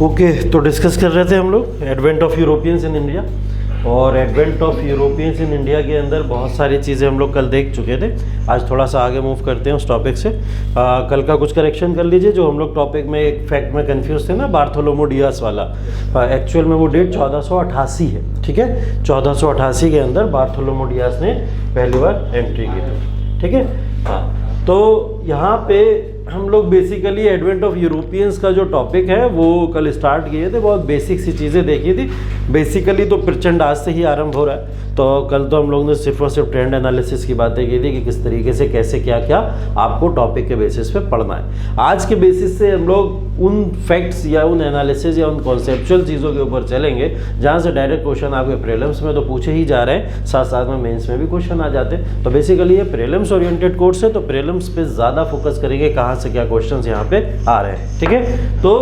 Okay, तो discuss कर रहे थे हम लोग advent of Europeans in India. और advent of Europeans in India के अंदर बहुत सारी चीज़ें हम लोग कल देख चुके थे। आज थोड़ा सा आगे मूव करते हैं उस टॉपिक से। कल का कुछ करेक्शन कर लीजिए। जो हम लोग टॉपिक में एक फैक्ट में कंफ्यूज थे ना, बार्थोलोमो डियास वाला, एक्चुअल में वो डेट 1488 है। ठीक है, 1488 के अंदर बार्थोलोमो डियास ने पहली बार एंट्री की थी। ठीक है, हाँ। तो यहाँ पे हम लोग बेसिकली एडवेंट ऑफ यूरोपियंस का जो टॉपिक है वो कल स्टार्ट किए थे। बहुत बेसिक सी चीज़ें देखी थी। बेसिकली तो प्रचंड आज से ही आरंभ हो रहा है। तो कल तो हम लोग ने सिर्फ और सिर्फ ट्रेंड एनालिसिस की बातें की थी कि किस तरीके से कैसे क्या क्या आपको टॉपिक के बेसिस पे पढ़ना है। आज के बेसिस से हम लोग उन फैक्ट्स या उन एनालिसिस या उन कॉन्सेप्चुअल चीज़ों के ऊपर चलेंगे जहाँ से डायरेक्ट क्वेश्चन आपके प्रीलिम्स में तो पूछे ही जा रहे हैं, साथ साथ में मेंस में भी क्वेश्चन आ जाते हैं। तो बेसिकली ये प्रीलिम्स ओरिएंटेड कोर्स है, तो प्रीलिम्स पे ज़्यादा फोकस करेंगे कहाँ से क्या क्वेश्चंस यहाँ पे आ रहे हैं। ठीक है, तो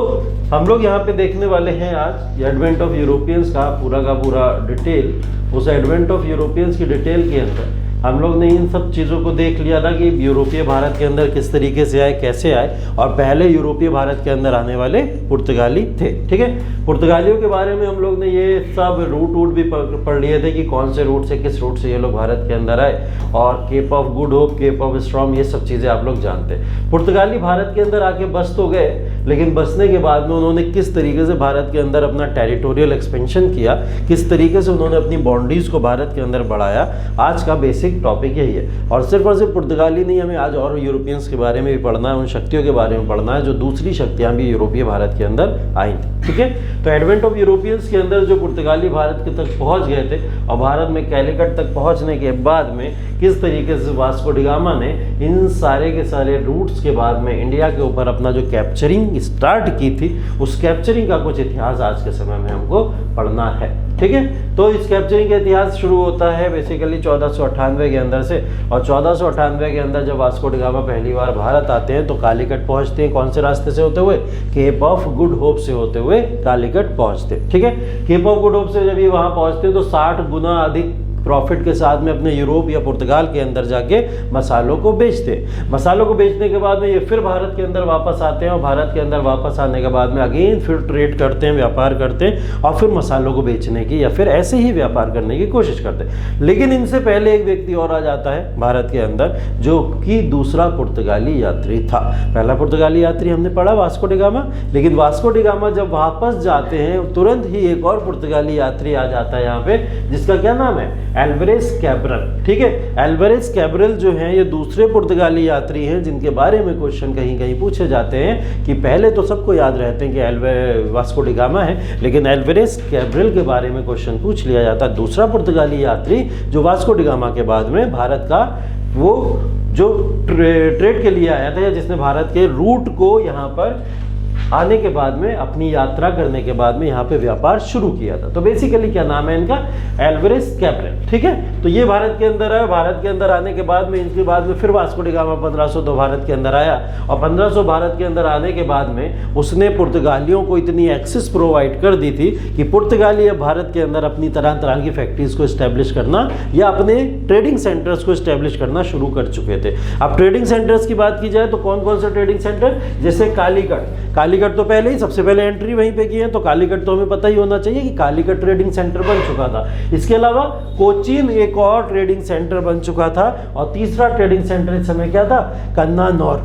हम लोग यहाँ पे देखने वाले हैं आज एडवेंट ऑफ यूरोपियंस का पूरा डिटेल। उस एडवेंट ऑफ यूरोपियंस की डिटेल के अंदर हम लोग ने इन सब चीज़ों को देख लिया था कि यूरोपीय भारत के अंदर किस तरीके से आए, कैसे आए, और पहले यूरोपीय भारत के अंदर आने वाले पुर्तगाली थे। ठीक है, पुर्तगालियों के बारे में हम लोग ने ये सब रूट भी पढ़ लिए थे कि कौन से रूट से किस रूट से ये लोग भारत के अंदर आए, और Cape of Good Hope, Cape of Storms, ये सब चीज़ें आप लोग जानते हैं। पुर्तगाली भारत के अंदर आके बस तो गए, लेकिन बसने के बाद में उन्होंने किस तरीके से भारत के अंदर अपना टेरिटोरियल एक्सपेंशन किया, किस तरीके से उन्होंने अपनी बाउंड्रीज को भारत के अंदर बढ़ाया, आज का बेसिक टॉपिक यही है। और सिर्फ पुर्तगाली नहीं, हमें आज और यूरोपियंस के बारे में भी पढ़ना है, उन शक्तियों के बारे में पढ़ना है जो दूसरी शक्तियां भी यूरोपीय भारत के अंदर आई थी। ठीक है, तो एडवेंट ऑफ यूरोपियंस के अंदर जो पुर्तगाली भारत के तक पहुंच गए थे और भारत में कैलिकट तक पहुंचने के बाद में किस तरीके से वास्को डी गामा ने इन सारे के सारे रूट्स के बाद में इंडिया के ऊपर अपना जो कैप्चरिंग स्टार्ट की थी, उस कैप्चरिंग का कुछ इतिहास आज के समय में हमको पढ़ना है। ठीक है, तो इस कैप्चरिंग का इतिहास शुरू होता है बेसिकली 1498 के अंदर से। और 1498 के अंदर जब वास्को डी गामा पहली बार भारत आते हैं तो कालीकट पहुंचते हैं। कौन से रास्ते से होते हुए? केप ऑफ गुड होप से होते हुए कालीकट पहुंचते। ठीक है, केप ऑफ गुड होप से जब ये वहां पहुंचते हैं तो 60 गुना अधिक प्रॉफिट के साथ में अपने यूरोप या पुर्तगाल के अंदर जाके मसालों को बेचते हैं। मसालों को बेचने के बाद में ये फिर भारत के अंदर वापस आते हैं, और भारत के अंदर वापस आने के बाद में अगेन फिर ट्रेड करते हैं, व्यापार करते हैं, और फिर मसालों को बेचने की या फिर ऐसे ही व्यापार करने की कोशिश करते हैं। लेकिन इनसे पहले एक व्यक्ति और आ जाता है भारत के अंदर, जो कि दूसरा पुर्तगाली यात्री था। पहला पुर्तगाली यात्री हमने पढ़ा वास्को डी गामा, लेकिन वास्को डी गामा जब वापस जाते हैं तुरंत ही एक और पुर्तगाली यात्री आ जाता है यहाँ पे, जिसका क्या नाम है? Alvarez Cabral. ठीक है, एल्वारेज कैब्रल जो हैं ये दूसरे पुर्तगाली यात्री हैं जिनके बारे में क्वेश्चन कहीं कहीं पूछे जाते हैं कि पहले तो सबको याद रहते हैं कि वास्को डी गामा है, लेकिन एल्वारेज कैब्रल के बारे में क्वेश्चन पूछ लिया जाता है। दूसरा पुर्तगाली यात्री जो वास्को डी गामा के बाद में भारत का वो जो ट्रेड के लिए आया था, या जिसने भारत के रूट को यहाँ पर आने के बाद में अपनी यात्रा करने के बाद में यहाँ पे व्यापार शुरू किया था। तो बेसिकली क्या नाम है इनका? Alvarez Cabral. ठीक है, तो ये भारत के अंदर आया। भारत के अंदर आने के बाद में इनके बाद में फिर वास्को डी गामा 1502 भारत के अंदर आया, और 1500 भारत के अंदर आने के बाद में उसने पुर्तगालियों को इतनी एक्सेस प्रोवाइड कर दी थी कि पुर्तगाली अब भारत के अंदर अपनी तरह तरह की फैक्ट्रीज को स्टैब्लिश करना या अपने ट्रेडिंग सेंटर्स को स्टैब्लिश करना शुरू कर चुके थे। अब ट्रेडिंग सेंटर्स की बात की जाए तो कौन कौन से ट्रेडिंग सेंटर? जैसे कालीकट तो पहले ही सबसे पहले एंट्री वहीं पे की है, तो कालीकट तो हमें पता ही होना चाहिए कि कालीकट ट्रेडिंग सेंटर बन चुका था। इसके अलावा कोचीन एक और ट्रेडिंग सेंटर बन चुका था, और तीसरा ट्रेडिंग सेंटर इस समय क्या था? कन्नानौर।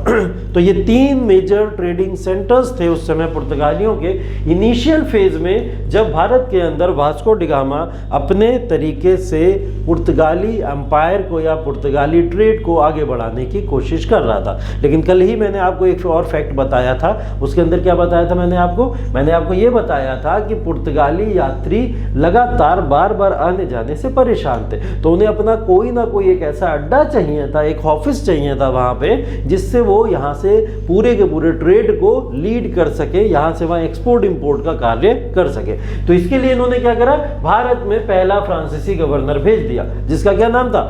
तो ये 3 मेजर ट्रेडिंग सेंटर्स थे उस समय पुर्तगालियों के इनिशियल फेज में, जब भारत के अंदर वास्को डी गामा अपने तरीके से पुर्तगाली एम्पायर को या पुर्तगाली ट्रेड को आगे बढ़ाने की कोशिश कर रहा था। लेकिन कल ही मैंने आपको एक और फैक्ट बताया था, उसके अंदर क्या बताया था मैंने आपको ये बताया था कि पुर्तगाली यात्री लगातार बार बार आने जाने से परेशान थे, तो उन्हें अपना कोई ना कोई एक ऐसा अड्डा चाहिए था, एक ऑफिस चाहिए था वहां पे, जिससे वो यहाँ से पूरे के पूरे ट्रेड को लीड कर सके, यहाँ से वहां एक्सपोर्ट इंपोर्ट का कार्य कर सके। तो इसके लिए इन्होंने क्या करा? भारत में पहला फ्रांसीसी गवर्नर भेज दिया, जिसका क्या नाम था?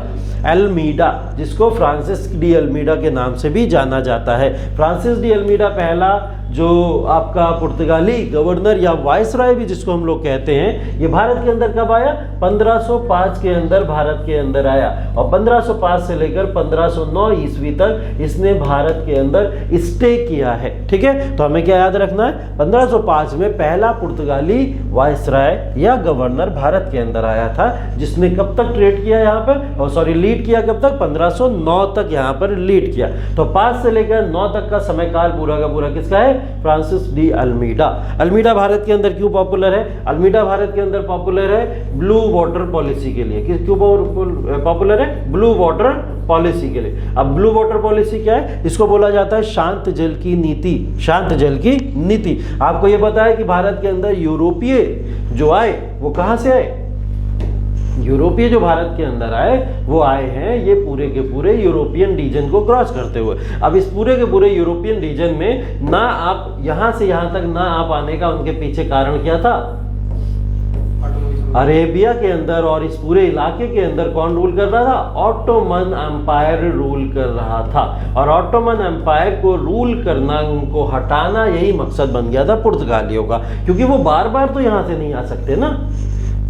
अल्मीडा, जिसको फ्रांसिस डी अल्मीडा के नाम से भी जाना जाता है। फ्रांसिस डी अल्मीडा पहला जो आपका पुर्तगाली गवर्नर या वाइसराय भी जिसको हम लोग कहते हैं, ये भारत के अंदर कब आया? 1505 के अंदर भारत के अंदर आया और 1505 से लेकर 1509 ईस्वी तक इसने भारत के अंदर स्टे किया है। ठीक है, तो हमें क्या याद रखना है? 1505 में पहला पुर्तगाली वाइसराय या गवर्नर भारत के अंदर आया था, जिसने कब तक ट्रेड किया यहाँ पर, लीड किया कब तक? 1509 तक यहाँ पर लीड किया। तो 5 से लेकर 9 तक का समय काल पूरा का पूरा किसका है? Francis de Almeida. Almeida Bharat के अंदर क्यों पॉपुलर है? अल्मीडा भारत के अंदर पॉपुलर है ब्लू वाटर पॉलिसी के लिए। क्यों पॉपुलर है? ब्लू वाटर पॉलिसी के लिए। अब ब्लू वाटर पॉलिसी क्या है? इसको बोला जाता है शांत जल की नीति। शांत जल की नीति। आपको यह पता है कि भारत के अंदर यूरोपीय जो आए वो कहां से आए? यूरोपीय जो भारत के अंदर आए वो आए हैं ये पूरे के पूरे यूरोपियन रीजन को क्रॉस करते हुए। अब इस पूरे के पूरे यूरोपियन रीजन में ना आप यहां से यहां तक ना आप आने का उनके पीछे कारण क्या था? अरेबिया के अंदर और इस पूरे इलाके के अंदर कौन रूल कर रहा था? ऑटोमन एम्पायर रूल कर रहा था। और ऑटोमन एम्पायर को रूल करना, उनको हटाना, यही मकसद बन गया था पुर्तगालियों का, क्योंकि वो बार बार तो यहां से नहीं आ सकते ना।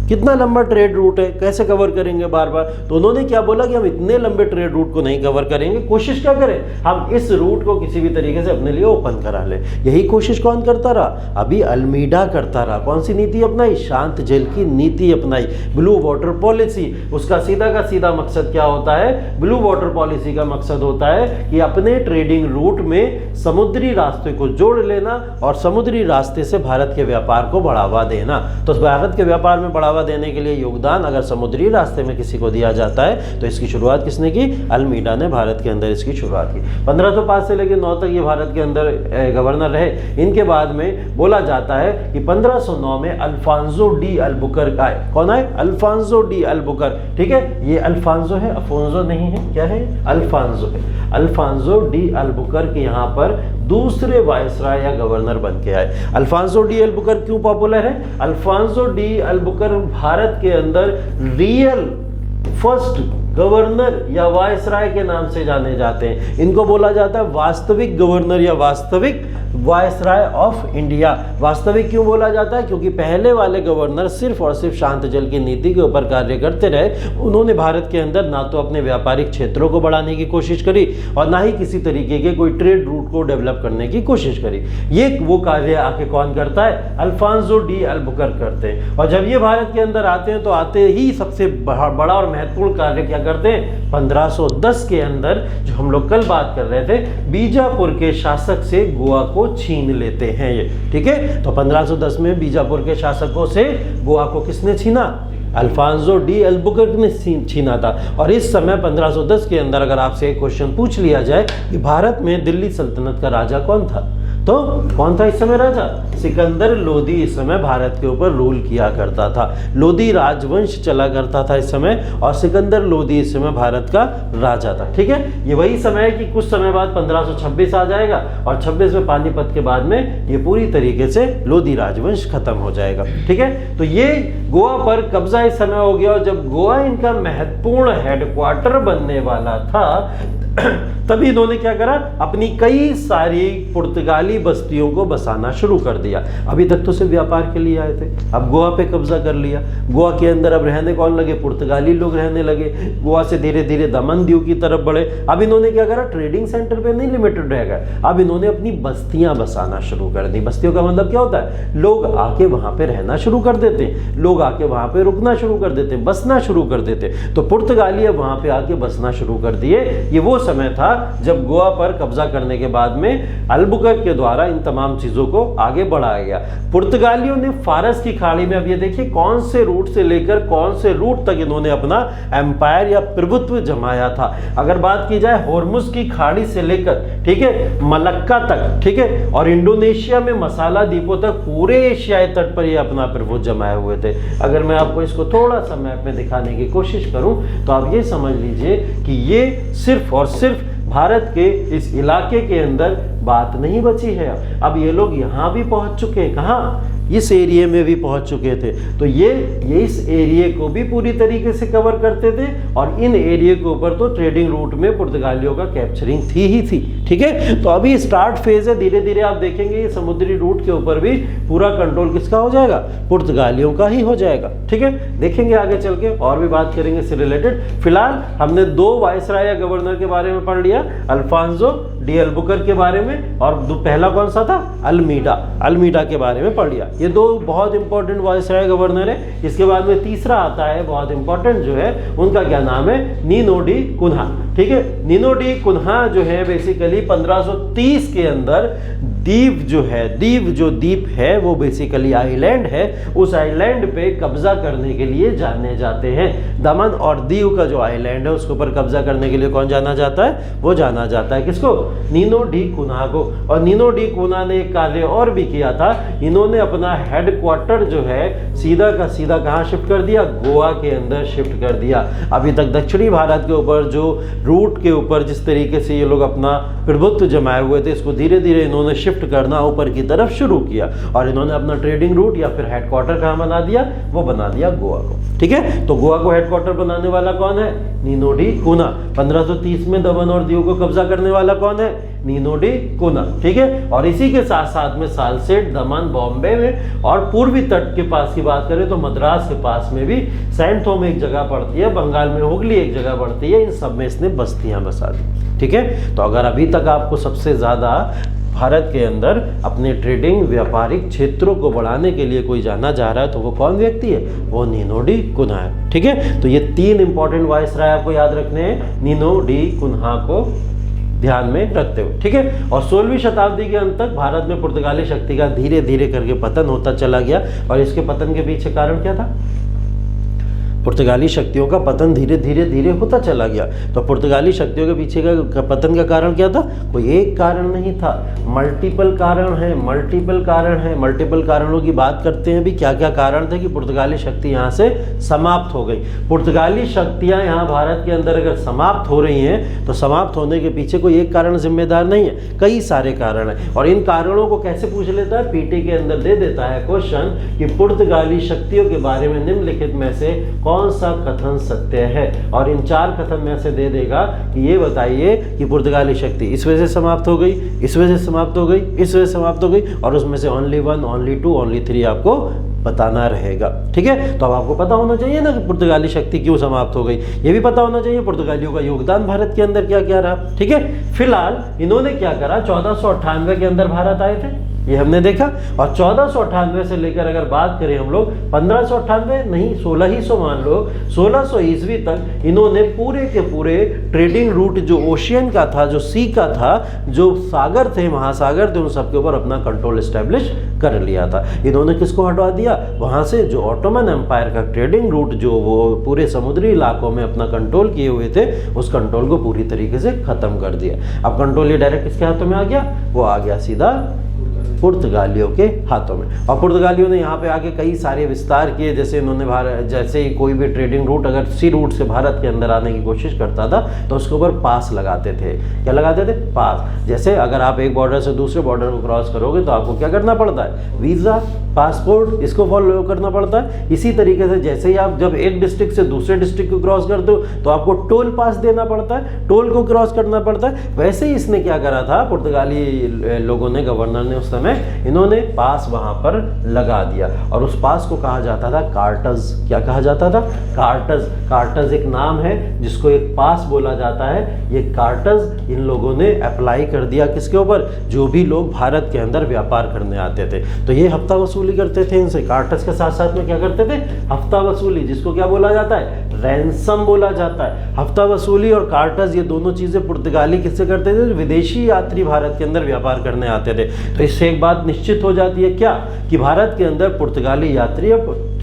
कितना लंबा ट्रेड रूट है, कैसे कवर करेंगे बार बार? तो उन्होंने क्या बोला कि हम इतने लंबे ट्रेड रूट को नहीं कवर करेंगे, कोशिश क्या करें? हम इस रूट को किसी भी तरीके से अपने लिए ओपन करा लें। यही कोशिश कौन करता रहा? अभी अल्मीडा करता रहा। कौन सी नीति अपनाई? शांत जल की नीति अपनाई, ब्लू वाटर पॉलिसी। उसका सीधा का सीधा मकसद क्या होता है? ब्लू वाटर पॉलिसी का मकसद होता है कि अपने ट्रेडिंग रूट में समुद्री रास्ते को जोड़ लेना और समुद्री रास्ते से भारत के व्यापार को बढ़ावा देना। तो भारत के व्यापार में बढ़ावा देने के लिए योगदान अगर समुद्री रास्ते में किसी को दिया जाता है तो इसकी शुरुआत किसने की? अल्मीडा ने भारत के अंदर इसकी शुरुआत की। 1505 से लेकर 9 तक ये भारत के अंदर गवर्नर रहे। इनके बाद में बोला जाता है कि 1509 में अल्फांसो डी अल्बुकर्क आए। कौन आए? Alfonso de Albuquerque. ठीक है, ये अल्फांसो है, अफोंसो नहीं है। क्या है? अल्फांसो है। अल्फांसो डी अल्बुकर्क यहाँ पर दूसरे वाइसराय या गवर्नर बन के आए। अल्फांसो डी अल्बुकर्क क्यों पॉपुलर है? अल्फांसो डी अल्बुकर्क भारत के अंदर रियल फर्स्ट गवर्नर या वाइसराय के नाम से जाने जाते हैं। इनको बोला जाता है वास्तविक गवर्नर या वास्तविक वाइसराय ऑफ इंडिया। वास्तविक क्यों बोला जाता है? क्योंकि पहले वाले गवर्नर सिर्फ और सिर्फ शांत जल की नीति के ऊपर कार्य करते रहे। उन्होंने भारत के अंदर ना तो अपने व्यापारिक क्षेत्रों को बढ़ाने की कोशिश करी और ना ही किसी तरीके के कोई ट्रेड रूट को डेवलप करने की कोशिश करी। ये वो कार्य आके कौन करता है? अल्फांसो डी अल्बुकर्क करते हैं। और जब ये भारत के अंदर आते हैं तो आते ही सबसे बड़ा और महत्वपूर्ण कार्य क्या करते हैं? 1510 के अंदर जो हम लोग कल बात कर रहे थे, बीजापुर के शासक से गोवा को छीन लेते हैं ये। ठीक है, तो 1510 में बीजापुर के शासकों से गोवा को किसने छीना? अल्फांसो डी अल्बुकर्क ने छीना था। और इस समय 1510 के अंदर अगर आपसे एक क्वेश्चन पूछ लिया जाए कि भारत में दिल्ली सल्तनत का राजा कौन था, तो कौन था इस समय राजा? सिकंदर लोदी इस समय भारत के ऊपर रूल किया करता था। लोदी राजवंश चला करता था इस समय और सिकंदर लोदी इस समय भारत का राजा था। ठीक है, ये वही समय है कि कुछ समय बाद 1526 आ जाएगा और 26 में पानीपत के बाद में ये पूरी तरीके से लोदी राजवंश खत्म हो जाएगा। ठीक है, तो ये गोवा पर कब्जा इस समय हो गया और जब गोवा इनका महत्वपूर्ण हेडक्वार्टर बनने वाला था तभी इन्होंने क्या करा? अपनी कई सारी पुर्तगाली बस्तियों को बसाना शुरू कर दिया। अभी तक तो सिर्फ व्यापार के लिए आए थे, अब गोवा पे कब्जा कर लिया। गोवा के अंदर अब रहने कौन लगे? पुर्तगाली लोग रहने लगे। गोवा से धीरे धीरे दमन दीव की तरफ बढ़े। अब इन्होंने क्या करा? ट्रेडिंग सेंटर पे नहीं लिमिटेड रह गए, अब इन्होंने अपनी बस्तियां बसाना शुरू कर दी। बस्तियों का मतलब क्या होता है? लोग आके वहां पे रहना शुरू कर देते, लोग आके वहां पे रुकना शुरू कर देते, बसना शुरू कर देते। तो पुर्तगाली अब वहां पे आके बसना शुरू कर दिए। ये वो समय था जब गोवा पर कब्जा करने के बाद में अल्बुकर्क के द्वारा इन तमाम चीजों को आगे बढ़ाया गया। पुर्तगालियों ने फारस की खाड़ी में, अब ये देखिए कौन से रूट से लेकर कौन से रूट तक इन्होंने अपना एम्पायर या प्रभुत्व जमाया था। अगर बात की जाए होर्मुज की खाड़ी से लेकर, ठीक है, मलक्का तक, ठीक है, और इंडोनेशिया में मसाला द्वीपों तक पूरे एशियाई तट पर ये अपना प्रभुत्व जमाए हुए थे। अगर मैं आपको इसको थोड़ा सा मैप में दिखाने की कोशिश करूं तो आप ये समझ लीजिए कि ये सिर्फ और सिर्फ भारत के इस इलाके के अंदर बात नहीं बची है। अब ये लोग यहाँ भी पहुंच चुके हैं। कहाँ? इस एरिया में भी पहुंच चुके थे। तो ये इस एरिया को भी पूरी तरीके से कवर करते थे और इन एरिया के ऊपर तो ट्रेडिंग रूट में पुर्तगालियों का कैप्चरिंग थी ही थी। ठीक है, तो अभी स्टार्ट फेज है, धीरे धीरे आप देखेंगे ये समुद्री रूट के ऊपर भी पूरा कंट्रोल किसका हो जाएगा, पुर्तगालियों का ही हो जाएगा। ठीक है, देखेंगे आगे चल के और भी बात करेंगे इससे रिलेटेड। फिलहाल हमने 2 वायसराय या गवर्नर के बारे में पढ़ लिया, अल्फांसो डी अल्बुकर्क के बारे में, और पहला कौन सा था, अल्मीडा के बारे में पढ़ लिया। ये 2 बहुत इंपॉर्टेंट वायसराय गवर्नर है। इसके बाद में तीसरा आता है बहुत इंपॉर्टेंट जो है, उनका क्या नाम है, नीनो डी कुन्हा। ठीक है, नीनो डी कुन्हा जो है बेसिकली 1530 के अंदर द्वीप है वो बेसिकली आइलैंड है, उस आइलैंड पे कब्जा करने के लिए जाने जाते हैं। दमन और दीव का जो आइलैंड है उसके ऊपर कब्जा करने के लिए कौन जाना जाता है, वो जाना जाता है किसको, नीनो डी कुन्हा को। और नीनो डी कुन्हा ने एक कार्य और भी किया था, इन्होंने अपना हेडक्वार्टर जो है सीधा का सीधा कहाँ शिफ्ट कर दिया, गोवा के अंदर शिफ्ट कर दिया। अभी तक दक्षिणी भारत के ऊपर जो रूट के ऊपर जिस तरीके से ये लोग अपना प्रभुत्व जमाए हुए थे, इसको धीरे धीरे इन्होंने शिफ्ट करना ऊपर की तरफ शुरू किया और इन्होंने अपना ट्रेडिंग रूट या फिर हेडक्वार्टर कहाँ बना दिया, वो बना दिया गोवा को। ठीक है, तो गोवा को हेडक्वार्टर बनाने वाला कौन है, नीनो डी कुन्हा। 1530 में दमन और दीव को कब्जा करने वाला कौन है, नीनो डी कुन्हा। ठीक है, और इसी के साथ साथ में सालसेट, दमन, बॉम्बे में और पूर्वी तट के पास की बात करें तो मद्रास के पास में भी सैंट थोम एक जगह पड़ती है, बंगाल में हुगली एक जगह पड़ती है, इन सब में इसने बस्तियां बसा दी। ठीक है, तो अगर अभी तक आपको सबसे ज्यादा भारत के अंदर अपने ट्रेडिंग व्यापारिक क्षेत्रों को बढ़ाने के लिए कोई जाना जा रहा है तो वो कौन व्यक्ति है, वो नीनो डी कुन्हा है। ठीक है, तो ये 3 इंपॉर्टेंट वायसराय आपको याद रखने हैं नीनो डी कुन्हा को ध्यान में रखते हुए। ठीक है, और 16वीं शताब्दी के अंत तक भारत में पुर्तगाली शक्ति का धीरे धीरे करके पतन होता चला गया। और इसके पतन के पीछे कारण क्या था, पुर्तगाली शक्तियों का पतन धीरे धीरे होता चला गया। तो पुर्तगाली शक्तियों के पीछे का पतन का कारण क्या था, कोई एक कारण नहीं था, मल्टीपल कारण है। मल्टीपल कारणों की बात करते हैं भी, क्या क्या कारण थे कि पुर्तगाली शक्ति यहाँ से समाप्त हो गई। पुर्तगाली शक्तियाँ यहाँ भारत के अंदर अगर समाप्त हो रही हैं तो समाप्त होने के पीछे कोई एक कारण जिम्मेदार नहीं है, कई सारे कारण हैं। और इन कारणों को कैसे पूछ लेता है, पीटी के अंदर दे देता है क्वेश्चन कि पुर्तगाली शक्तियों के बारे में निम्नलिखित में से कौन सा कथन सत्य है, और इन 4 कथन में से दे देगा कि ये बताइए कि पुर्तगाली शक्ति इस वजह से समाप्त हो गई, इस वजह से समाप्त हो गई, इस वजह से समाप्त हो गई, और उसमें से ओनली 1, ओनली 2, ओनली 3 आपको बताना रहेगा। ठीक है, तो अब आपको पता होना चाहिए ना कि पुर्तगाली शक्ति क्यों समाप्त हो गई, ये भी पता होना चाहिए पुर्तगालियों का योगदान भारत के अंदर क्या क्या रहा। ठीक है, फिलहाल इन्होंने क्या करा, 1498 के अंदर भारत आए थे, ये हमने देखा, और 1498 से लेकर अगर बात करें हम लोग 1598 नहीं 1600 मान लो 1600 ईस्वी तक इन्होंने पूरे के पूरे ट्रेडिंग रूट जो ओशियन का था, जो सी का था, जो सागर थे, महासागर थे, उन सबके ऊपर अपना कंट्रोल एस्टेब्लिश कर लिया था। इन्होंने किसको हटवा दिया, वहां से जो ऑटोमन एम्पायर का ट्रेडिंग रूट जो वो पूरे समुद्री इलाकों में अपना कंट्रोल किए हुए थे, उस कंट्रोल को पूरी तरीके से खत्म कर दिया। अब कंट्रोल ये डायरेक्ट किसके हाथों में आ गया, वो आ गया सीधा पुर्तगालियों के हाथों में। और पुर्तगालियों ने यहाँ पे आके कई सारे विस्तार किए, जैसे इन्होंने जैसे ही कोई भी ट्रेडिंग रूट अगर सी रूट से भारत के अंदर आने की कोशिश करता था तो उसके ऊपर पास लगाते थे। क्या लगाते थे, पास। जैसे अगर आप एक बॉर्डर से दूसरे बॉर्डर को क्रॉस करोगे तो आपको क्या करना पड़ता है, वीज़ा, पासपोर्ट, इसको फॉलो करना पड़ता है। इसी तरीके से जैसे ही आप जब एक डिस्ट्रिक्ट से दूसरे डिस्ट्रिक्ट को क्रॉस करते हो तो आपको टोल पास देना पड़ता है, टोल को क्रॉस करना पड़ता है। वैसे ही इसने क्या करा था, पुर्तगाली लोगों ने, गवर्नर ने उस समय इन्होंने पास वहां पर लगा दिया, और उस पास को कहा जाता था कार्टज। क्या कहा जाता था, कार्टज। कार्टज एक नाम है जिसको एक पास बोला जाता है। ये कार्टज इन लोगों ने अप्लाई कर दिया किसके ऊपर, जो भी लोग भारत के अंदर व्यापार करने आते थे। तो ये हफ्ता वसूली करते थे इनसे। कार्टज के साथ साथ में क्या करते थे, हफ्ता वसूली, जिसको क्या बोला जाता है, रैंसम बोला जाता है। हफ्ता वसूली और कार्टज, ये दोनों चीजें पुर्तगाली किससे करते थे, विदेशी यात्री भारत के अंदर व्यापार करने आते थे। तो इससे एक बात निश्चित हो जाती है क्या, कि भारत के अंदर पुर्तगाली यात्री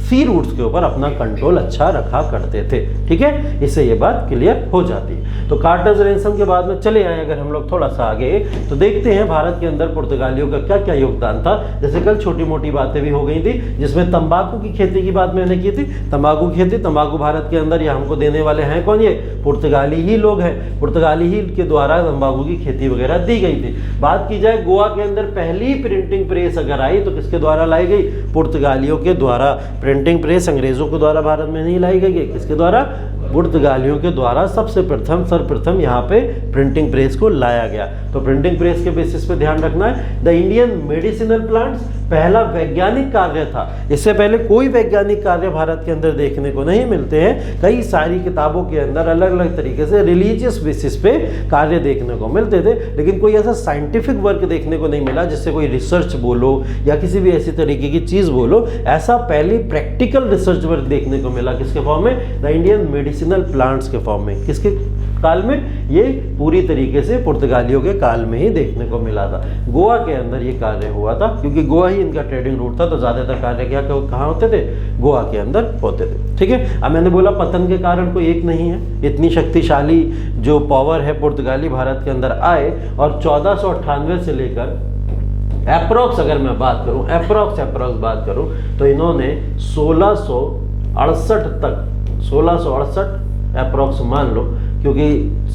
सी रूट्स के ऊपर अपना कंट्रोल अच्छा रखा करते थे। ठीक है, इससे ये बात क्लियर हो जाती है। तो कार्टज रैंसम के बाद में चले आए अगर हम लोग थोड़ा सा आगे, तो देखते हैं भारत के अंदर पुर्तगालियों का क्या क्या योगदान था। जैसे कल छोटी मोटी बातें भी हो गई थी, जिसमें तंबाकू की खेती की बात मैंने की थी। तंबाकू की खेती, तंबाकू भारत के अंदर या हमको देने वाले हैं कौन, ये पुर्तगाली ही लोग हैं। पुर्तगाली ही के द्वारा तंबाकू की खेती वगैरह दी गई थी। बात की जाए गोवा के अंदर पहली प्रिंटिंग प्रेस अगर आई तो किसके द्वारा लाई गई? पुर्तगालियों के द्वारा। प्रिंटिंग प्रेस अंग्रेजों के द्वारा भारत में नहीं लाई गई, किसके द्वारा? पुर्तगालियों के द्वारा सर्वप्रथम यहाँ पे प्रिंटिंग प्रेस को लाया गया। तो प्रिंटिंग प्रेस के बेसिस पे ध्यान रखना है। द इंडियन मेडिसिनल प्लांट्स पहला वैज्ञानिक कार्य था। इससे पहले कोई वैज्ञानिक कार्य भारत के अंदर देखने को नहीं मिलते हैं। कई सारी किताबों के अंदर अलग अलग तरीके से रिलीजियस बेसिस पे कार्य देखने को मिलते थे, लेकिन कोई ऐसा साइंटिफिक वर्क देखने को नहीं मिला जिससे कोई रिसर्च बोलो या किसी भी ऐसी तरीके की चीज बोलो। ऐसा पहली प्रैक्टिकल रिसर्च वर्क देखने को मिला किसके फॉर्म में? द इंडियन मेडिसिनल प्लांट्स के फॉर्म में। किसके काल में? ये पूरी तरीके से पुर्तगालियों के काल में ही देखने को मिला था। गोवा के अंदर ये कार्य हुआ था, क्योंकि गोवा ही इनका ट्रेडिंग रूट था, तो ज्यादातर कार्य क्या कहाँ होते थे? गोवा के अंदर होते थे। ठीक है, अब मैंने बोला पतन के कारण कोई एक नहीं है। इतनी शक्तिशाली जो पावर है पुर्तगाली भारत के अंदर आए, और 1498 से लेकर अप्रोक्स अगर मैं बात करूं, अप्रोक्स बात करूं, तो इन्होंने 1668 तक, 1668 अप्रोक्स मान लो, क्योंकि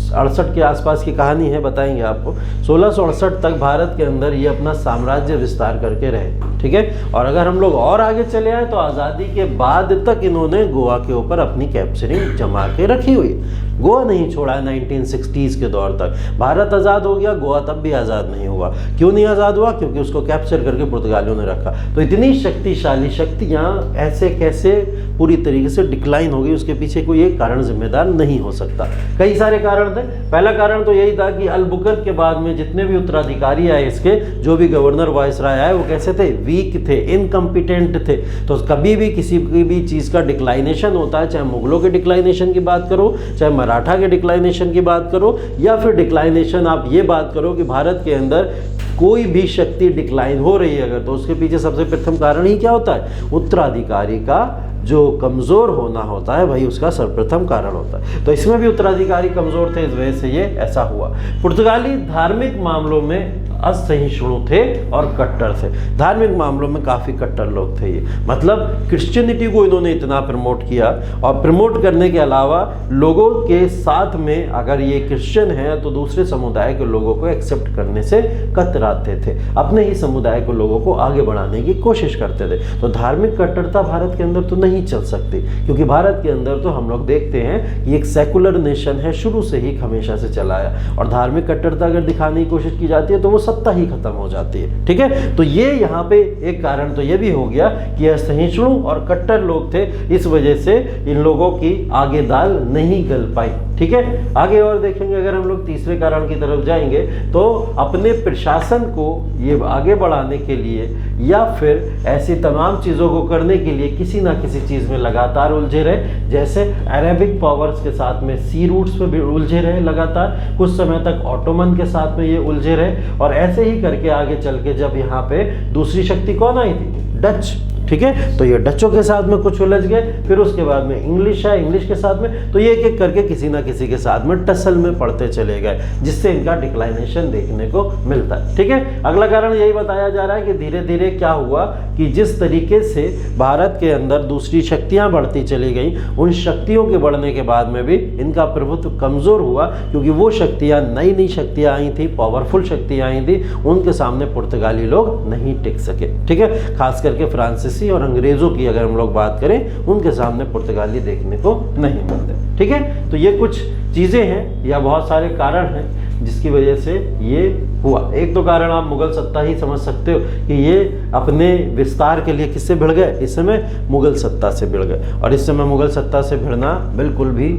68 के आसपास की कहानी है, बताएंगे आपको। 1668 तक भारत के अंदर ये अपना साम्राज्य विस्तार करके रहे। ठीक है, और अगर हम लोग और आगे चले आए तो आज़ादी के बाद तक इन्होंने गोवा के ऊपर अपनी कैप्चरिंग जमा के रखी हुई। गोवा नहीं छोड़ा है 1960s के दौर तक। भारत आज़ाद हो गया, गोवा तब भी आज़ाद नहीं हुआ। क्यों नहीं आज़ाद हुआ? क्योंकि उसको कैप्चर करके पुर्तगालियों ने रखा। तो इतनी शक्तिशाली शक्तियाँ ऐसे कैसे पूरी तरीके से डिक्लाइन हो गई, उसके पीछे कोई एक कारण जिम्मेदार नहीं हो सकता। कई सारे कारण थे। पहला कारण तो यही था कि अल-बुकरक के बाद में जितने भी उत्तराधिकारी आए इसके, जो भी गवर्नर वायसराय आए, वो कैसे थे? वीक थे, इनकम्पिटेंट थे। तो कभी भी किसी की भी चीज़ का डिक्लाइनेशन होता है, चाहे मुगलों के डिक्लाइनेशन की बात करो, चाहे मराठा के डिक्लाइनेशन की बात करो, या फिर डिक्लाइनेशन आप ये बात करो कि भारत के अंदर कोई भी शक्ति डिक्लाइन हो रही है अगर, तो उसके पीछे सबसे प्रथम कारण ही क्या होता है? उत्तराधिकारी का जो कमज़ोर होना होता है, वही उसका सर्वप्रथम कारण होता है। तो इसमें भी उत्तराधिकारी कमज़ोर थे, इस वजह से ये ऐसा हुआ। पुर्तगाली धार्मिक मामलों में असहिष्णु थे और कट्टर थे। धार्मिक मामलों में काफ़ी कट्टर लोग थे ये, मतलब क्रिश्चियनिटी को इन्होंने इतना प्रमोट किया, और प्रमोट करने के अलावा लोगों के साथ में अगर ये क्रिश्चियन है तो दूसरे समुदाय के लोगों को एक्सेप्ट करने से कतराते थे। अपने ही समुदाय को लोगों को आगे बढ़ाने की कोशिश करते थे। तो धार्मिक कट्टरता भारत के अंदर तो नहीं चल सकती, क्योंकि भारत के अंदर तो हम लोग देखते हैं कि एक सेकुलर नेशन है, शुरू से ही हमेशा से चला आया, और धार्मिक कट्टरता अगर दिखाने की कोशिश की जाती है तो वो सत्ता ही खत्म हो जाती है। ठीक है, तो ये यहाँ पे एक कारण तो ये भी हो गया कि असहिष्णु और कट्टर लोग थे, इस वजह से इन लोगों की आगे दाल नहीं गल पाई। ठीक है, आगे और देखेंगे अगर हम लोग तीसरे कारण की तरफ जाएंगे, तो अपने प्रशासन को ये आगे बढ़ाने के लिए या फिर ऐसी तमाम चीज़ों को करने के लिए किसी ना किसी चीज़ में लगातार उलझे रहे। जैसे अरेबिक पावर्स के साथ में सी रूट्स पे भी उलझे रहे लगातार, कुछ समय तक ऑटोमन के साथ में ये उलझे रहे, और ऐसे ही करके आगे चल के जब यहाँ पे दूसरी शक्ति कौन आई थी? डच। ठीक है, तो ये डचों के साथ में कुछ उलझ गए, फिर उसके बाद में इंग्लिश है, इंग्लिश के साथ में, तो ये एक एक करके किसी ना किसी के साथ में टसल में पड़ते चले गए, जिससे इनका डिक्लाइनेशन देखने को मिलता है। ठीक है, अगला कारण यही बताया जा रहा है कि धीरे धीरे क्या हुआ कि जिस तरीके से भारत के अंदर दूसरी शक्तियां बढ़ती चली गई, उन शक्तियों के बढ़ने के बाद में भी इनका प्रभुत्व कमजोर हुआ, क्योंकि वो शक्तियां नई नई शक्तियां आई थी, पावरफुल शक्तियां आई थी, उनके सामने पुर्तगाली लोग नहीं टिक सके। ठीक है, खास करके फ्रांसीसी और अंग्रेजों की अगर हम लोग बात करें, उनके सामने पुर्तगाली देखने को नहीं मिलते। ठीक है, तो ये कुछ चीजें हैं या बहुत सारे कारण हैं जिसकी वजह से ये हुआ। एक तो कारण आप मुगल सत्ता ही समझ सकते हो कि ये अपने विस्तार के लिए किससे भिड़ गए? इस समय मुगल सत्ता से भिड़ गए, और इस समय मुगल सत्ता से भिड़ना बिल्कुल भी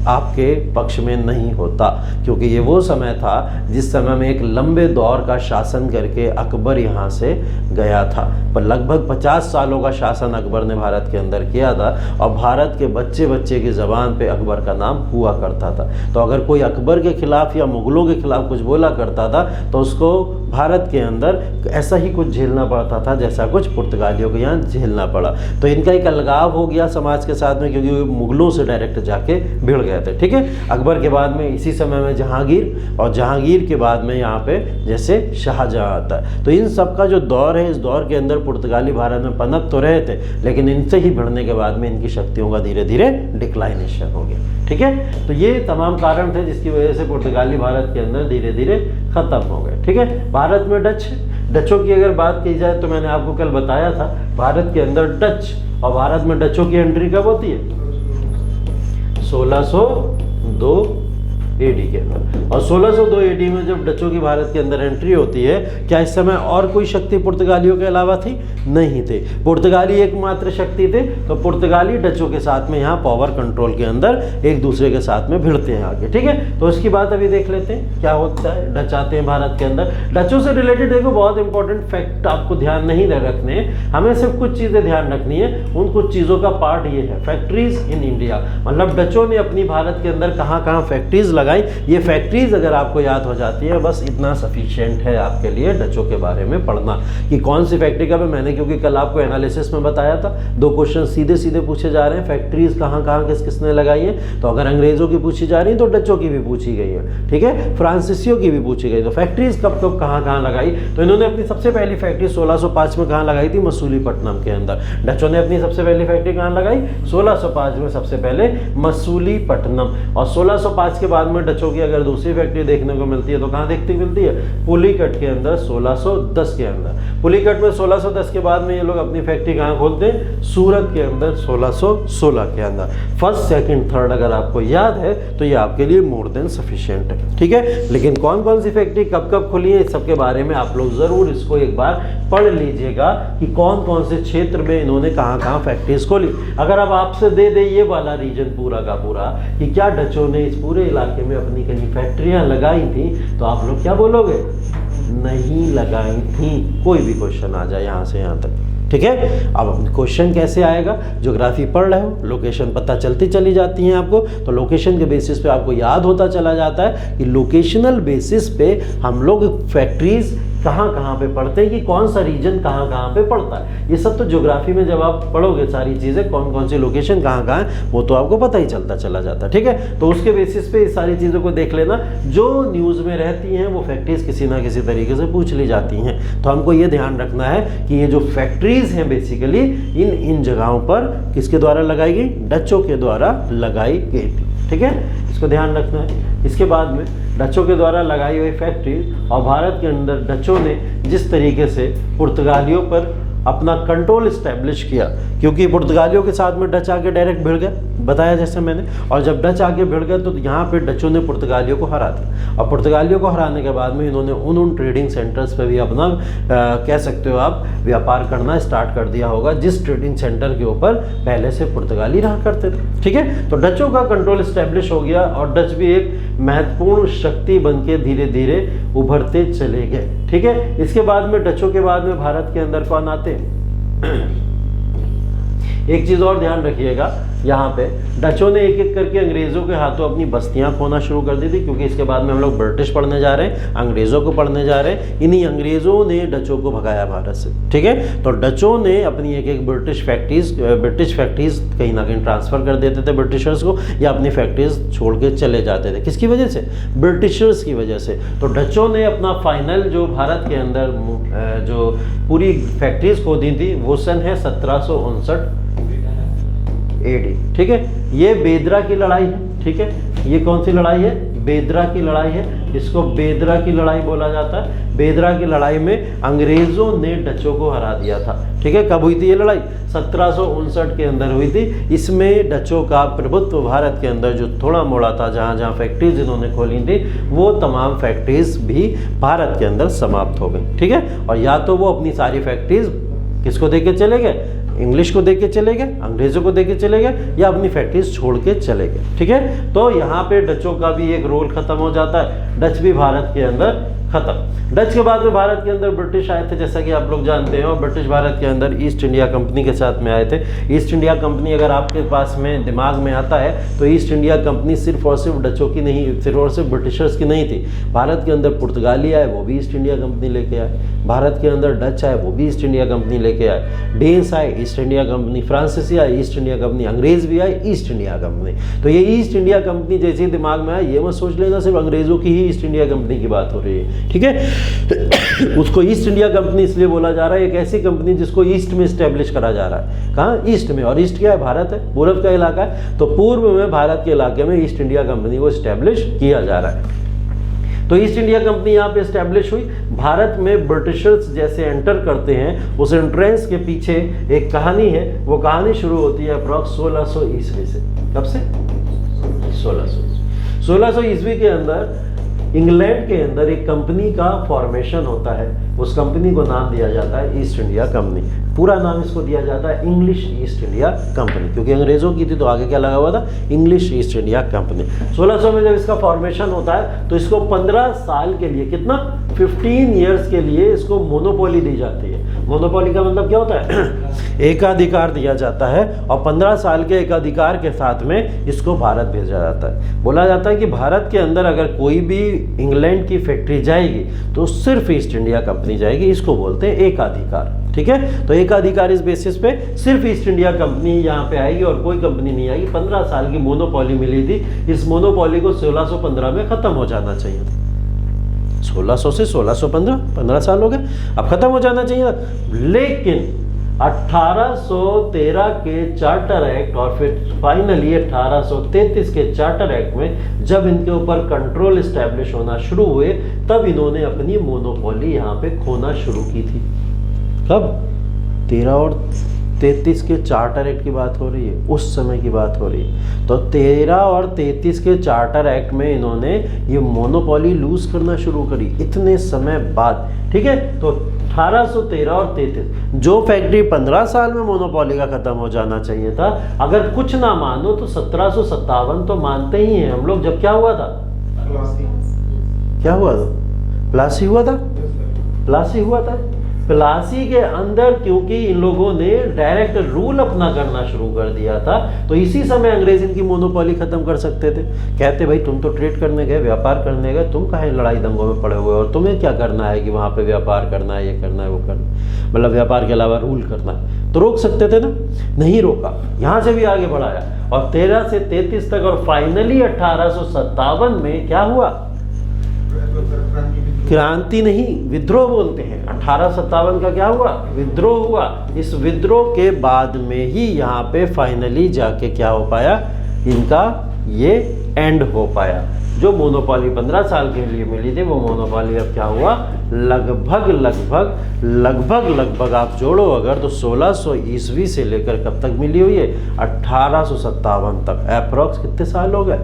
आपके पक्ष में नहीं होता, क्योंकि ये वो समय था जिस समय में एक लंबे दौर का शासन करके अकबर यहाँ से गया था। पर लगभग 50 सालों का शासन अकबर ने भारत के अंदर किया था, और भारत के बच्चे बच्चे की ज़बान पे अकबर का नाम हुआ करता था। तो अगर कोई अकबर के खिलाफ या मुगलों के खिलाफ कुछ बोला करता था तो उसको भारत के अंदर ऐसा ही कुछ झेलना पड़ता था जैसा कुछ पुर्तगालियों को यहाँ झेलना पड़ा। तो इनका एक अलगाव हो गया समाज के साथ में, क्योंकि मुगलों से डायरेक्ट जाके भिड़ गए थे। ठीक है, अकबर के बाद में इसी समय में जहांगीर, और जहांगीर के बाद में यहाँ पे जैसे शाहजहां आता है। तो इन सब का जो दौर है, इस दौर के अंदर पुर्तगाली भारत में पनप तो रहे थे, लेकिन इनसे ही भिड़ने के बाद में इनकी शक्तियों का धीरे धीरे डिक्लाइनेशन हो गया। ठीक है, तो ये तमाम कारण थे जिसकी वजह से पुर्तगाली भारत के अंदर धीरे धीरे खत्म हो गए। ठीक है, भारत में डच डचों की अगर बात की जाए तो मैंने आपको कल बताया था भारत के अंदर डच, और भारत में डचों की एंट्री कब होती है? 1602 एडी के अंदर। और 1602 एडी में जब डचों की भारत के अंदर एंट्री होती है, क्या इस समय और कोई शक्ति पुर्तगालियों के अलावा थी? नहीं थे। पुर्तगाली एकमात्र शक्ति थे। तो पुर्तगाली डचों के साथ में यहाँ पावर कंट्रोल के अंदर एक दूसरे के साथ में भिड़ते हैं आगे, ठीक है। तो उसकी बात अभी देख लेते हैं क्या होता है। डच आते हैं भारत के अंदर। डचों से रिलेटेड देखो बहुत इंपॉर्टेंट फैक्ट आपको ध्यान नहीं रखने, हमें सिर्फ कुछ चीजें ध्यान रखनी है। उन कुछ चीजों का पार्ट ये है, फैक्ट्रीज इन इंडिया, मतलब डचों ने अपनी भारत के अंदर कहाँ कहाँ फैक्ट्रीज लगाई। ये फैक्ट्रीज अगर आपको याद हो जाती है, बस इतना सफिशिएंट है आपके लिए डचों के बारे में पढ़ना कि कौन सी फैक्ट्री कब है। मैंने क्योंकि कल आपको एनालिसिस में बताया था, 2 क्वेश्चन सीधे सीधे पूछे जा रहे हैं, फैक्ट्रीज कहाँ कहाँ किस किसने लगाई है। तो अगर अंग्रेजों की पूछी जा रही है तो डचों की भी पूछी गई है, ठीक है। फ्रांसीसियों की भी पूछी गई। तो फैक्ट्रीज कब कब कहाँ कहाँ लगाई, तो इन्होंने अपनी सबसे पहली फैक्ट्री 1605 में कहाँ लगाई थी? मसूलीपट्टनम के अंदर। डचों ने अपनी सबसे पहली फैक्ट्री कहाँ लगाई? 1605 में सबसे पहले मसूलीपट्टनम। और 1605 के बाद में डचों की अगर दूसरी फैक्ट्री देखने को मिलती है तो कहाँ मिलती है? पुलिकट के अंदर 1610 के अंदर। पुलिकट में 1610 के बाद में ये लोग अपनी फैक्ट्री कहाँ खोलते हैं? सूरत के अंदर 1616 के अंदर। फर्स्ट, सेकंड, थर्ड अगर आपको याद है तो ये आपके लिए मोर देन सफिशिएंट है, ठीक है। लेकिन कौन कौन सी फैक्ट्री कब कब खुली है, इस सब के बारे में आप लोग जरूर इसको एक बार पढ़ लीजिएगा कि कौन कौन से क्षेत्र में इन्होंने कहाँ कहाँ फैक्ट्रीज खोली। अगर अब आपसे दे ये वाला रीजन पूरा का पूरा कि क्या डचों ने इस पूरे इलाके में अपनी कहीं फैक्ट्रियां लगाई थी, तो आप लोग क्या बोलोगे? नहीं लगाई थी। कोई भी क्वेश्चन आ जाए यहाँ से यहाँ तक, ठीक है। अब क्वेश्चन कैसे आएगा? ज्योग्राफी पढ़ रहे हो, लोकेशन पता चलती चली जाती है आपको, तो लोकेशन के बेसिस पे आपको याद होता चला जाता है कि लोकेशनल बेसिस पे हम लोग फैक्ट्रीज कहाँ कहाँ पे पढ़ते हैं, कि कौन सा रीजन कहाँ कहाँ पे पड़ता है। ये सब तो ज्योग्राफी में जब आप पढ़ोगे सारी चीज़ें, कौन कौन सी लोकेशन कहाँ कहाँ है, वो तो आपको पता ही चलता चला जाता है, ठीक है। तो उसके बेसिस पे इस सारी चीज़ों को देख लेना। जो न्यूज़ में रहती हैं वो फैक्ट्रीज किसी ना किसी तरीके से पूछ ली जाती हैं, तो हमको ये ध्यान रखना है कि ये जो फैक्ट्रीज हैं बेसिकली इन जगहों पर किसके द्वारा लगाई गई? डचों के द्वारा लगाई गई थी, ठीक है। इसको ध्यान रखना है। इसके बाद में डचों के द्वारा लगाई हुई फैक्ट्री और भारत के अंदर डचों ने जिस तरीके से पुर्तगालियों पर अपना कंट्रोल इस्टेब्लिश किया, क्योंकि पुर्तगालियों के साथ में डच आके डायरेक्ट भिड़ गए, बताया जैसे मैंने। और जब डच आगे भिड़ गए तो यहाँ पे डचों ने पुर्तगालियों को हरा दिया। और पुर्तगालियों को हराने के बाद में इन्होंने उन ट्रेडिंग सेंटर्स पे भी अपना कह सकते हो आप व्यापार करना स्टार्ट कर दिया होगा, जिस ट्रेडिंग सेंटर के ऊपर पहले से पुर्तगाली रहा करते थे, ठीक है। तो डचों का कंट्रोल इस्टेब्लिश हो गया और डच भी एक महत्वपूर्ण शक्ति बन के धीरे धीरे उभरते चले गए, ठीक है। इसके बाद में डचों के बाद में भारत के अंदर कौन आते हैं? एक चीज और ध्यान रखिएगा, यहाँ पे डचों ने एक एक करके अंग्रेजों के हाथों अपनी बस्तियां खोना शुरू कर दी थी, क्योंकि इसके बाद में हम लोग ब्रिटिश पढ़ने जा रहे हैं, अंग्रेजों को पढ़ने जा रहे हैं। इन्हीं अंग्रेजों ने डचों को भगाया भारत से, ठीक है। तो डचों ने अपनी एक एक ब्रिटिश फैक्ट्रीज कहीं ना कहीं ट्रांसफर कर देते थे ब्रिटिशर्स को, या अपनी फैक्ट्रीज छोड़ के चले जाते थे। किसकी वजह से? ब्रिटिशर्स की वजह से। तो डचों ने अपना फाइनल जो भारत के अंदर जो पूरी फैक्ट्रीज खोदी थी वो सन है 1759 एडी, ठीक है। ये बेदरा की लड़ाई है, ठीक है। ये कौन सी लड़ाई है? बेदरा की लड़ाई है। इसको बेदरा की लड़ाई बोला जाता है। बेदरा की लड़ाई में अंग्रेजों ने डचों को हरा दिया था, ठीक है। कब हुई थी ये लड़ाई? 1759 के अंदर हुई थी। इसमें डचों का प्रभुत्व भारत के अंदर जो थोड़ा मोड़ा था, जहाँ जहाँ फैक्ट्रीज इन्होंने खोली थी, वो तमाम फैक्ट्रीज भी भारत के अंदर समाप्त हो गई, ठीक है। और या तो वो अपनी सारी फैक्ट्रीज किसको दे के चले गए? इंग्लिश को देके चले गए, अंग्रेजों को देके चले गए, या अपनी फैक्ट्रीज छोड़ के चले गए, ठीक है। तो यहाँ पे डचों का भी एक रोल खत्म हो जाता है, डच भी भारत के अंदर खत्म। डच के बाद में भारत के अंदर ब्रिटिश आए थे, जैसा कि आप लोग जानते हैं, और ब्रिटिश भारत के अंदर ईस्ट इंडिया कंपनी के साथ में आए थे। ईस्ट इंडिया कंपनी अगर आपके पास में दिमाग में आता है तो ईस्ट इंडिया कंपनी सिर्फ और सिर्फ डचों की नहीं, सिर्फ और सिर्फ ब्रिटिशर्स की नहीं थी। भारत के अंदर पुर्तगाली आए, वो भी ईस्ट इंडिया कंपनी लेके आए। भारत के अंदर डच आए, वो भी ईस्ट इंडिया कंपनी लेके आए। डेन्स आए, ईस्ट इंडिया कंपनी। फ्रांसीसी आए, ईस्ट इंडिया कंपनी। अंग्रेज भी आए, ईस्ट इंडिया कंपनी। तो ये ईस्ट इंडिया कंपनी जैसे ही दिमाग में आए, ये मत सोच लेना सिर्फ अंग्रेजों की ही ईस्ट इंडिया कंपनी की बात हो रही है, ठीक है। उसको ईस्ट इंडिया कंपनी इसलिए बोला जा रहा है, एक ऐसी कंपनी जिसको ईस्ट में स्टैब्लिश करा जा रहा है। कहाँ? ईस्ट में। और ईस्ट क्या है? भारत है, पूर्व का इलाका है। तो पूर्व में भारत के इलाके में ईस्ट इंडिया कंपनी को स्टैब्लिश किया जा रहा है। तो ईस्ट इंडिया कंपनी यहाँ पे एस्टेब्लिश हुई। भारत में ब्रिटिशर्स जैसे एंटर करते हैं, उस एंट्रेंस के पीछे एक कहानी है। वो कहानी शुरू होती है अप्रॉक्स 1600 ईस्वी से। कब से? 1600 ईस्वी के अंदर इंग्लैंड के अंदर एक कंपनी का फॉर्मेशन होता है। उस कंपनी को नाम दिया जाता है ईस्ट इंडिया कंपनी। पूरा नाम इसको दिया जाता है इंग्लिश ईस्ट इंडिया कंपनी, क्योंकि अंग्रेजों की थी तो आगे क्या लगा हुआ था? English east India company. 1600 में जब इसका फॉर्मेशन होता है तो इसको 15 साल के लिए, कितना? 15 ईयर्स के लिए इसको मोनोपोली दी जाती है। मोनोपोली का मतलब क्या होता है? एकाधिकार दिया जाता है, और 15 साल के एकाधिकार के साथ में इसको भारत भेजा जाता है। बोला जाता है कि भारत के अंदर अगर कोई भी इंग्लैंड की फैक्ट्री जाएगी तो सिर्फ ईस्ट इंडिया कंपनी जाएगी। इसको बोलते हैं एकाधिकार। ठीक है, तो एकाधिकार इस बेसिस पे सिर्फ ईस्ट इंडिया कंपनी यहाँ पे आएगी और कोई कंपनी नहीं आएगी। 15 साल की मोनोपोली मिली थी। इस मोनोपोली को 1615 में खत्म हो जाना चाहिए था। 1600 से 1615, 15 साल हो गए, अब खत्म हो जाना चाहिए था। लेकिन 1813 के चार्टर एक्ट और फिर फाइनली 1833 के चार्टर एक्ट में जब इनके ऊपर कंट्रोल एस्टैब्लिश होना शुरू हुए, तब इन्होंने अपनी मोनोपोली यहाँ पे खोना शुरू की थी। कब? 13 और 33 के चार्टर एक्ट की बात हो रही है, उस समय की बात हो रही है। तो 13 और 33 के चार्टर एक्ट में इन्होंने ये मोनोपोली लूज करना शुरू करी इतने समय बाद। ठीक है, तो 1813 और 33 जो फैक्ट्री 15 साल में मोनोपोली का खत्म हो जाना चाहिए था, अगर कुछ ना मानो तो 1757 तो मानते ही हैं हम लोग। जब क्या हुआ था? क्या हुआ था? प्लासी हुआ था। प्लासी हुआ था। प्लासी के अंदर क्योंकि इन लोगों ने डायरेक्ट रूल अपना करना शुरू कर दिया था, तो इसी समय अंग्रेज इनकी मोनोपोली खत्म कर सकते थे। कहते भाई तुम तो ट्रेड करने गए, व्यापार करने गए, तुम काहे लड़ाई दंगों में पड़े हुए हो, और तुम्हें क्या करना है कि वहां पे व्यापार करना है, ये करना है, वो करना है, मतलब व्यापार के अलावा रूल करना है, तो रोक सकते थे ना। नहीं रोका, यहाँ से भी आगे बढ़ाया, और 13 से 33 तक, और फाइनली 1857 में क्या हुआ? क्रांति नहीं, विद्रोह बोलते हैं। 1857 का क्या हुआ? विद्रोह हुआ। इस विद्रोह के बाद में ही यहाँ पे फाइनली जाके क्या हो पाया? इनका ये एंड हो पाया। जो मोनोपोली 15 साल के लिए मिली थी, वो मोनोपोली अब क्या हुआ? लगभग आप जोड़ो अगर तो 1600 ईस्वी से लेकर कब तक मिली हुई है? 1857 तक। अप्रॉक्स कितने साल हो गए?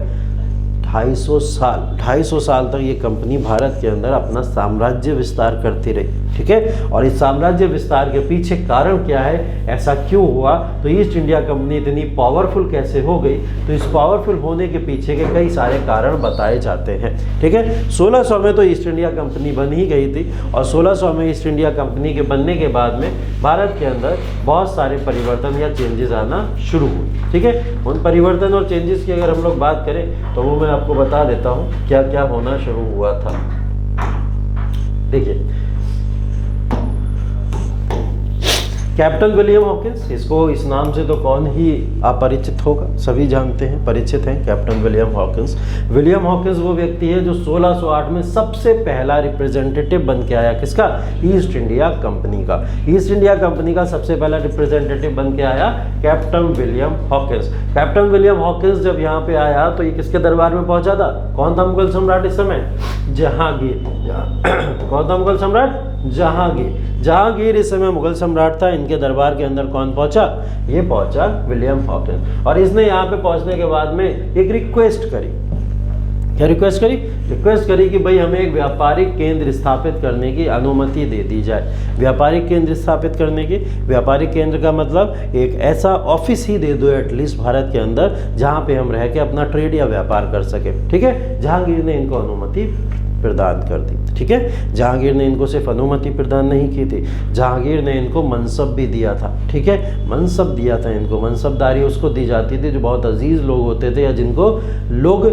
250 साल तक ये कंपनी भारत के अंदर अपना साम्राज्य विस्तार करती रही। ठीक है, और इस साम्राज्य विस्तार के पीछे कारण क्या है, ऐसा क्यों हुआ, तो ईस्ट इंडिया कंपनी इतनी पावरफुल कैसे हो गई, तो इस पावरफुल होने के पीछे के कई सारे कारण बताए जाते हैं। ठीक है, 1600 में तो ईस्ट इंडिया कंपनी बन ही गई थी, और 1600 में ईस्ट इंडिया कंपनी के बनने के बाद में भारत के अंदर बहुत सारे परिवर्तन या चेंजेस आना शुरू हुए। ठीक है, उन परिवर्तन और चेंजेस की अगर हम लोग बात करें तो वो मैं आपको बता देता हूँ क्या क्या होना शुरू हुआ था। देखिए, कैप्टन विलियम हॉकिंस, इसको इस नाम से तो कौन ही अपरिचित होगा, सभी जानते हैं, परिचित हैं captain William Hawkins. William Hawkins वो व्यक्ति है जो 1608 में सबसे पहला रिप्रेजेंटेटिव बन के आया। किसका? ईस्ट इंडिया कंपनी का। ईस्ट इंडिया कंपनी का सबसे पहला रिप्रेजेंटेटिव बन के आया captain William Hawkins. Captain William Hawkins जब यहाँ पे आया तो ये किसके दरबार में पहुंचा था? कौन था मुगल सम्राट इस समय? जहांगीर। कौन था मुगल सम्राट? जहांगीर। जहांगीर इस समय मुगल सम्राट था। इनके दरबार के अंदर कौन पहुंचा? ये पहुंचा विलियम हॉकिंस। और इसने यहाँ पे पहुंचने के बाद में एक रिक्वेस्ट करी। क्या रिक्वेस्ट करी? रिक्वेस्ट करी कि भाई हमें एक व्यापारिक केंद्र स्थापित करने की अनुमति दे दी जाए। व्यापारिक केंद्र स्थापित करने की, व्यापारिक केंद्र का मतलब एक ऐसा ऑफिस ही दे दो एटलीस्ट भारत के अंदर जहाँ पे हम रह के अपना ट्रेड या व्यापार कर सके। ठीक है, जहांगीर ने इनको अनुमति प्रदान कर दी। ठीक है, जहांगीर ने इनको सिर्फ अनुमति प्रदान नहीं की थी, जहांगीर ने इनको मनसब भी दिया था। ठीक है, मनसब दिया था इनको। मनसबदारी उसको दी जाती थी जो बहुत अजीज लोग होते थे, या जिनको लोग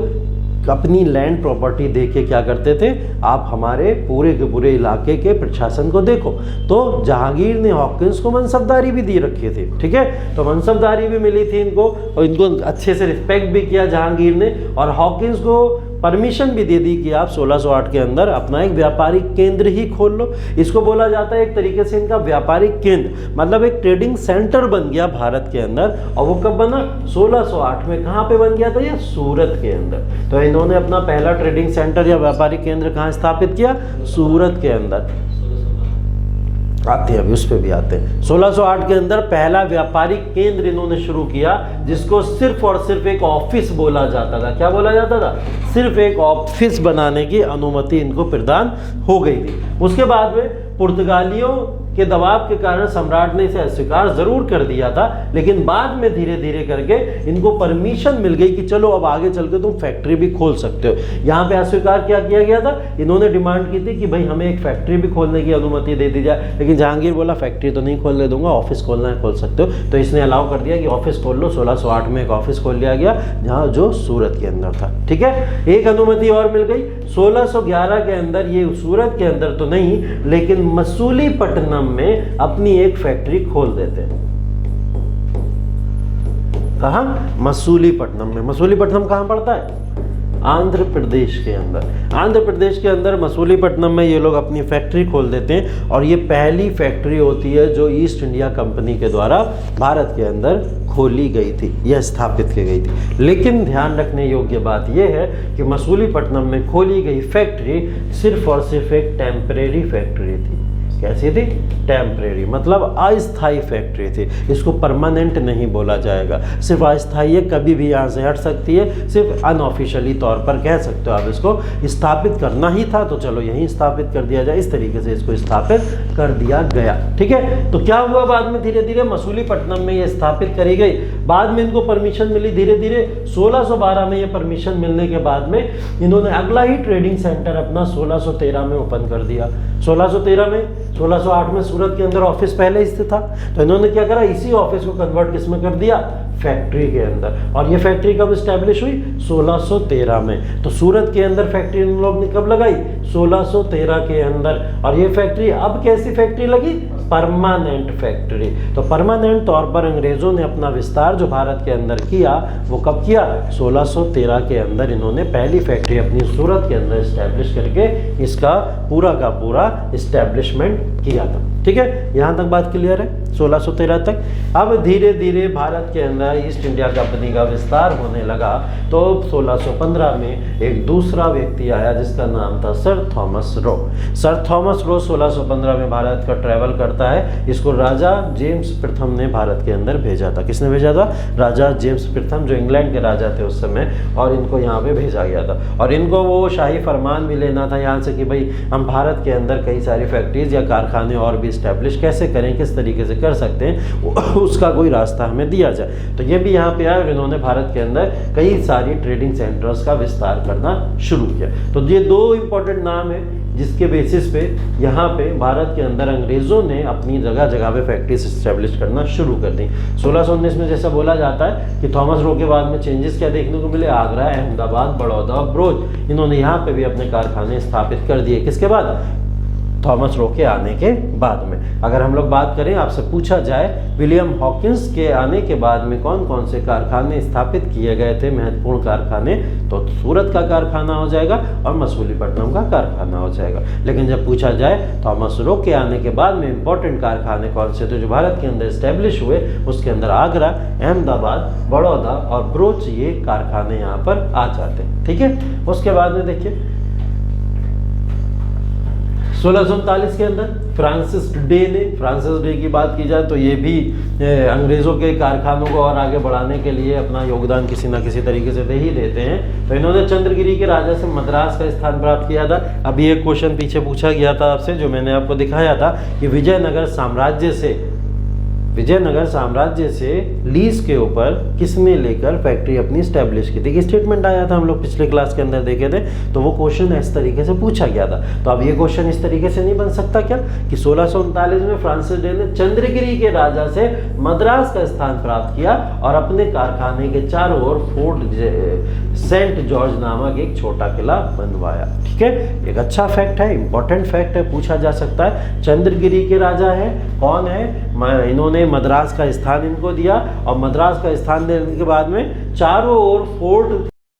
अपनी लैंड प्रॉपर्टी दे के क्या करते थे, आप हमारे पूरे के पूरे इलाके के प्रशासन को देखो। तो जहांगीर ने हॉकिंस को मनसबदारी भी दी रखी थी। ठीक है, तो मनसबदारी भी मिली थी इनको, और इनको अच्छे से रिस्पेक्ट भी किया जहांगीर ने, और हॉकिंस को परमिशन भी दे दी कि आप 1608 के अंदर अपना एक व्यापारिक केंद्र ही खोल लो। इसको बोला जाता है एक तरीके से इनका व्यापारिक केंद्र, मतलब एक ट्रेडिंग सेंटर बन गया भारत के अंदर। और वो कब बना? 1608 में। कहाँ पे बन गया था ये? सूरत के अंदर। तो इन्होंने अपना पहला ट्रेडिंग सेंटर या व्यापारिक केंद्र कहाँ स्थापित किया? सूरत के अंदर। आते हैं अभी, उस पर भी आते हैं। 1608 के अंदर पहला व्यापारिक केंद्र इन्होंने शुरू किया, जिसको सिर्फ और सिर्फ एक ऑफिस बोला जाता था। क्या बोला जाता था? सिर्फ एक ऑफिस बनाने की अनुमति इनको प्रदान हो गई थी। उसके बाद में पुर्तगालियों के दबाव के कारण सम्राट ने इसे अस्वीकार जरूर कर दिया था, लेकिन बाद में धीरे धीरे करके इनको परमिशन मिल गई कि चलो अब आगे चल के तुम फैक्ट्री भी खोल सकते हो। यहाँ पे अस्वीकार क्या किया गया था? इन्होंने डिमांड की थी कि भाई हमें एक फैक्ट्री भी खोलने की अनुमति दे दी जाए, लेकिन जहांगीर बोला फैक्ट्री तो नहीं खोलने दूंगा, ऑफिस खोलना है खोल सकते हो। तो इसने अलाउ कर दिया कि ऑफिस खोल लो। 1608 में एक ऑफिस खोल लिया गया, जहाँ जो सूरत के अंदर था। ठीक है, एक अनुमति और मिल गई 1611 के अंदर। ये सूरत के अंदर तो नहीं, लेकिन मसूलीपट्टनम में अपनी एक फैक्ट्री खोल देते हैं। कहां? मसूलीपट्टनम में। मसूलीपट्टनम कहां पड़ता है? आंध्र प्रदेश के अंदर। आंध्र प्रदेश के अंदर मसूलीपट्टनम में ये लोग अपनी फैक्ट्री खोल देते हैं, और ये पहली फैक्ट्री होती है जो ईस्ट इंडिया कंपनी के द्वारा भारत के अंदर खोली गई थी या स्थापित की गई थी। लेकिन ध्यान रखने योग्य बात यह है कि मसूलीपट्टनम में खोली गई फैक्ट्री सिर्फ और सिर्फ एक टेम्परेरी फैक्ट्री थी। कैसी थी? टेम्परेरी, मतलब अस्थायी फैक्ट्री थी। इसको परमानेंट नहीं बोला जाएगा, सिर्फ अस्थायी है, कभी भी यहाँ से हट सकती है। सिर्फ अनऑफिशियली तौर पर कह सकते हो आप। इसको स्थापित करना ही था तो चलो यहीं स्थापित कर दिया जाए, इस तरीके से इसको स्थापित कर दिया गया। ठीक है, तो क्या हुआ बाद में? धीरे धीरे मसूलीपट्टनम में ये स्थापित करी गई। बाद में इनको परमिशन मिली धीरे धीरे। 1612 में ये परमिशन मिलने के बाद में इन्होंने अगला ही ट्रेडिंग सेंटर अपना 1613 में ओपन कर दिया। 1613 में, 1608 में सूरत के अंदर ऑफिस पहले स्थित था, तो इन्होंने क्या करा? इसी ऑफिस को कन्वर्ट किसमें कर दिया? फैक्ट्री के अंदर। और ये फैक्ट्री कब स्टैब्लिश हुई? 1613 में। तो सूरत के अंदर फैक्ट्री इन लोग ने कब लगाई? 1613 के अंदर। और ये फैक्ट्री अब कैसी फैक्ट्री लगी? Permanent factory. तो परमानेंट तौर पर अंग्रेजों ने अपना विस्तार जो भारत के अंदर किया, वो कब किया? 1613 के अंदर इन्होंने पहली फैक्ट्री अपनी सूरत के अंदर स्टैब्लिश करके इसका पूरा का पूरा स्टैब्लिशमेंट किया था। ठीक है, यहाँ तक बात क्लियर है 1613 तक। अब धीरे धीरे भारत के अंदर ईस्ट इंडिया कंपनी का विस्तार होने लगा, तो 1615 में एक दूसरा व्यक्ति आया जिसका नाम था sir Thomas Roe. Sir Thomas Roe 1615 में भारत का ट्रैवल करता है। इसको राजा जेम्स प्रथम ने भारत के अंदर भेजा था। किसने भेजा था? राजा जेम्स प्रथम, जो इंग्लैंड के राजा थे उस समय, और इनको यहाँ पे भेजा गया था। और इनको वो शाही फरमान भी लेना था यहाँ से कि भाई हम भारत के अंदर कई सारी फैक्ट्रीज या कारखाने और भी इस्टेब्लिश कैसे करें, किस तरीके से कर सकते हैं, उसका कोई रास्ता हमें दिया जाए। तो ये भी यहाँ पे आए और इन्होंने भारत के अंदर कई सारी ट्रेडिंग सेंटर्स का विस्तार करना शुरू किया। तो ये दो इंपॉर्टेंट नाम है जिसके बेसिस पे यहाँ पे भारत के अंदर अंग्रेजों ने अपनी जगह जगह पे फैक्ट्रीज इस्टेब्लिश करना शुरू कर दी। 1619 में जैसा बोला जाता है कि थॉमस रो के बाद में चेंजेस क्या देखने को मिले? आगरा, अहमदाबाद, बड़ौदा, बरोज, इन्होंने यहाँ पे भी अपने कारखाने स्थापित कर दिए। किसके बाद? थॉमस रो के आने के बाद में। अगर हम लोग बात करें, आपसे पूछा जाए विलियम हॉकिंस के आने के बाद में कौन कौन से कारखाने स्थापित किए गए थे, महत्वपूर्ण कारखाने, तो सूरत का कारखाना हो जाएगा और मसूलीपट्टनम का कारखाना हो जाएगा। लेकिन जब पूछा जाए थॉमस रो के आने के बाद में इंपॉर्टेंट कारखाने कौन से थे जो भारत के अंदर स्टैब्लिश हुए, उसके अंदर आगरा, अहमदाबाद, बड़ौदा और बरोच ये कारखाने यहाँ पर आ जाते हैं। ठीक है, उसके बाद में देखिए 1639 के अंदर फ्रांसिस डे की बात की जाए तो ये भी अंग्रेज़ों के कारखानों को और आगे बढ़ाने के लिए अपना योगदान किसी न किसी तरीके से दे ही देते हैं। तो इन्होंने चंद्रगिरी के राजा से मद्रास का स्थान प्राप्त किया था। अभी एक क्वेश्चन पीछे पूछा गया था आपसे, जो मैंने आपको दिखाया था कि विजयनगर साम्राज्य से लीज के ऊपर किसने लेकर फैक्ट्री अपनी स्टैब्लिश की थी। स्टेटमेंट आया था, हम लोग पिछले क्लास के अंदर देखे थे, तो वो क्वेश्चन इस तरीके से पूछा गया था। तो अब ये क्वेश्चन इस तरीके से नहीं बन सकता क्या कि 1639 में फ्रांसिस डे ने चंद्रगिरी के राजा से मद्रास का स्थान प्राप्त किया और अपने कारखाने के चारों ओर फोर्ट सेंट जॉर्ज नामक एक छोटा किला बनवाया। ठीक है, एक अच्छा फैक्ट है, इंपॉर्टेंट फैक्ट है, पूछा जा सकता है। चंद्रगिरी के राजा है, कौन है? इन्होंने मद्रास का स्थान इनको दिया और मद्रास का स्थान देने के बाद में चारों ओर फोर्ट